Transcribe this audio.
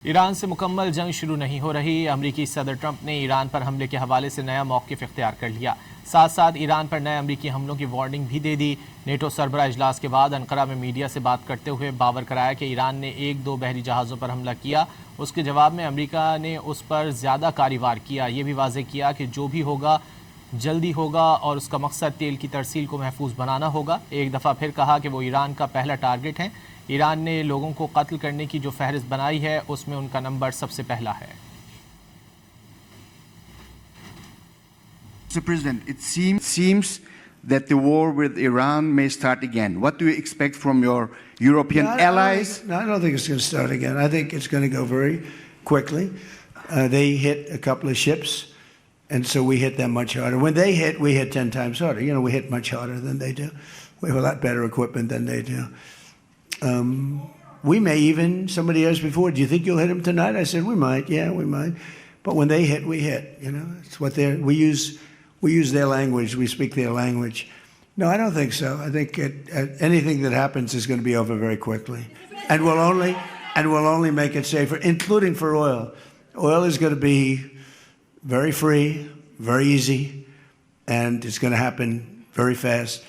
Iran से मुकम्मल जंग शुरू नहीं हो रही। अमरीकी सदर ट्रंप ने ईरान पर हमले के हवाले से नया मौक़िफ़ इख्तियार कर लिया। साथ साथ ईरान पर नए अमरीकी हमलों की वार्निंग भी दे दी। नेटो सरबराह इजलास के बाद अंकारा में मीडिया से बात करते हुए बावर कराया कि ईरान ने 1-2 बहरी जहाज़ों पर हमला किया, उसके जवाब में अमरीका ने उस पर ज़्यादा कारवार किया। ये भी वाज़ेह किया कि जो भी होगा जल्दी होगा और उसका मकसद तेल की तरसील को महफूज बनाना होगा। एक दफ़ा फिर कहा कि वो ईरान का पहला टारगेट है। ईरान ने लोगों को कत्ल करने की जो फहरिस्त बनाई है उसमें उनका नंबर सबसे पहला है। Mr. President, it seems that the war with Iran may start again. What do you expect from your European allies? I don't think it's going to start again. I think it's going to go very quickly. They hit a couple of ships, and so we hit them much harder. When they hit, we hit 10 times harder. You know, we hit much harder than they do. We have a lot better equipment than they do. We may even, somebody asked before, do you think you'll hit them tonight? I said, we might. Yeah, we might. But when they hit, we hit. You know, it's what we use their language. We speak their language. No, I don't think so. I think anything that happens is going to be over very quickly, and we'll only make it safer, including for oil. Oil is going to be very free, very easy, and it's going to happen very fast.